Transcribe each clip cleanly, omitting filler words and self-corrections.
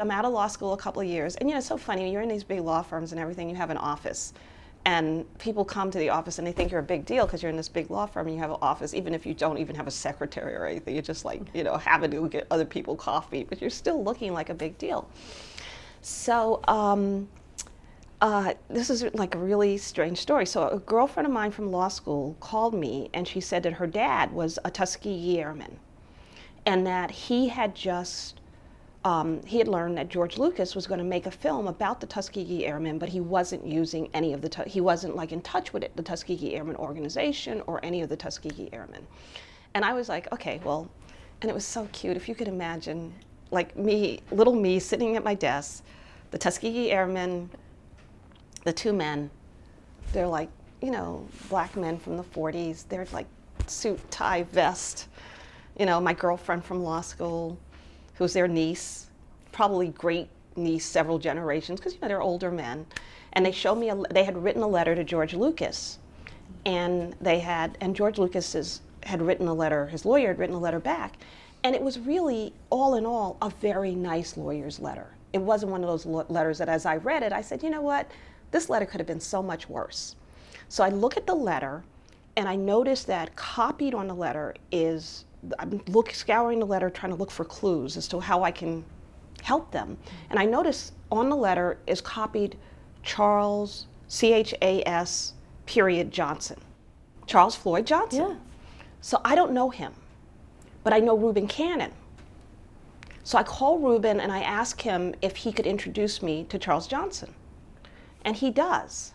I'm out of law school a couple of years, and it's so funny, you're in these big law firms and everything, you have an office, and people come to the office and they think you're a big deal because you're in this big law firm and you have an office, even if you don't even have a secretary or anything, you're just like, having to get other people coffee, but you're still looking like a big deal. So this is like a really strange story. So a girlfriend of mine from law school called me and she said that her dad was a Tuskegee Airman and that he had learned that George Lucas was going to make a film about the Tuskegee Airmen, but he wasn't using any of he wasn't like in touch with the Tuskegee Airmen organization or any of the Tuskegee Airmen. And I was like, okay, well, and it was so cute. If you could imagine, like little me sitting at my desk, the Tuskegee Airmen, the two men, they're like, black men from the 40s. They're like suit, tie, vest. My girlfriend from law school, who's their niece, probably great niece, several generations, because they're older men. And they showed me, they had written a letter to George Lucas. And George Lucas had written a letter, his lawyer had written a letter back. And it was really, all in all, a very nice lawyer's letter. It wasn't one of those letters that as I read it, I said, you know what? This letter could have been so much worse. So I look at the letter, and I notice that copied on the letter is, I'm scouring the letter, trying to look for clues as to how I can help them. And I notice on the letter is copied Charles, C-H-A-S, period, Johnson. Charles Floyd Johnson. Yeah. So I don't know him, but I know Reuben Cannon. So I call Reuben and I ask him if he could introduce me to Charles Johnson. And he does.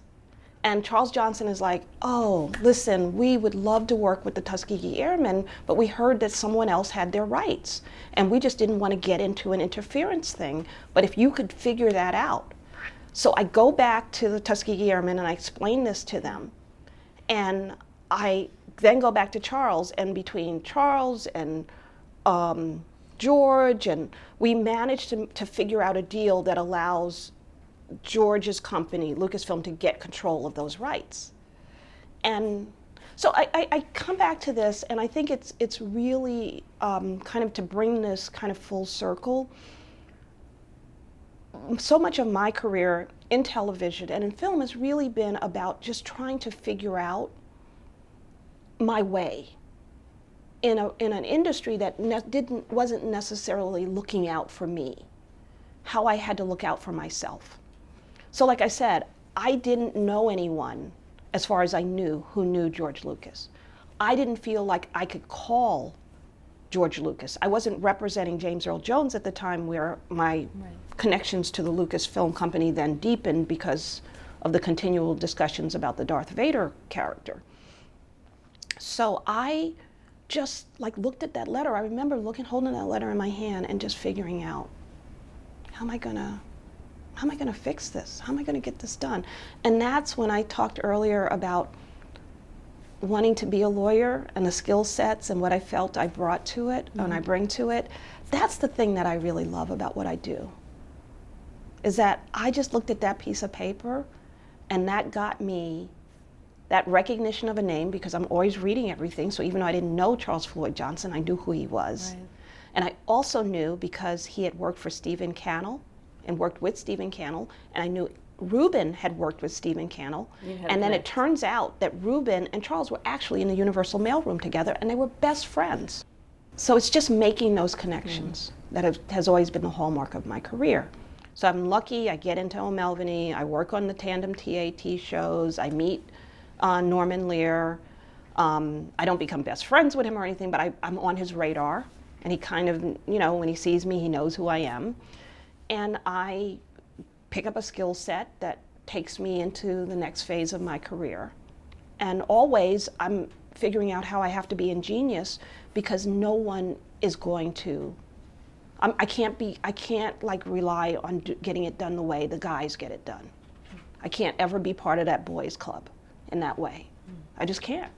And Charles Johnson is like, oh, listen, we would love to work with the Tuskegee Airmen, but we heard that someone else had their rights. And we just didn't want to get into an interference thing, but if you could figure that out. So I go back to the Tuskegee Airmen and I explain this to them. And I then go back to Charles, and between Charles and George, and we managed to figure out a deal that allows George's company, Lucasfilm, to get control of those rights. And so I come back to this, and I think it's really kind of to bring this kind of full circle. So much of my career in television and in film has really been about just trying to figure out my way in an industry that wasn't necessarily looking out for me, how I had to look out for myself. So like I said, I didn't know anyone, as far as I knew, who knew George Lucas. I didn't feel like I could call George Lucas. I wasn't representing James Earl Jones at the time, where my connections to the Lucasfilm company then deepened because of the continual discussions about the Darth Vader character. So I just looked at that letter. I remember holding that letter in my hand and just figuring out, how am I gonna fix this? How am I gonna get this done? And that's when I talked earlier about wanting to be a lawyer and the skill sets and what I felt I brought to it, and I bring to it. That's the thing that I really love about what I do, is that I just looked at that piece of paper and that got me that recognition of a name, because I'm always reading everything. So even though I didn't know Charles Floyd Johnson, I knew who he was. Right. And I also knew, because he had worked for Stephen Cannell and worked with Stephen Cannell, and I knew Reuben had worked with Stephen Cannell. And then it turns out that Reuben and Charles were actually in the Universal Mailroom together, and they were best friends. So it's just making those connections that has always been the hallmark of my career. So I'm lucky, I get into O'Melveny, I work on the Tandem TAT shows, I meet Norman Lear. I don't become best friends with him or anything, but I'm on his radar, and he kind of, when he sees me, he knows who I am. And I pick up a skill set that takes me into the next phase of my career. And always I'm figuring out how I have to be ingenious, because no one is going to, I can't rely on getting it done the way the guys get it done. I can't ever be part of that boys club in that way. I just can't,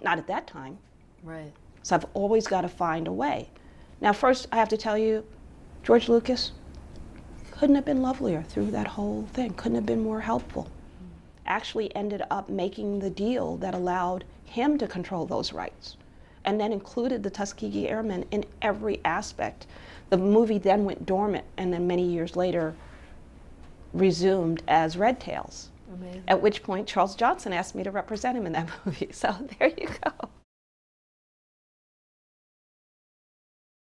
not at that time. Right. So I've always got to find a way. Now first I have to tell you, George Lucas couldn't have been lovelier through that whole thing, couldn't have been more helpful. Actually ended up making the deal that allowed him to control those rights. and then included the Tuskegee Airmen in every aspect. The movie then went dormant, and then many years later resumed as Red Tails. Amazing. At which point Charles Johnson asked me to represent him in that movie. So there you go.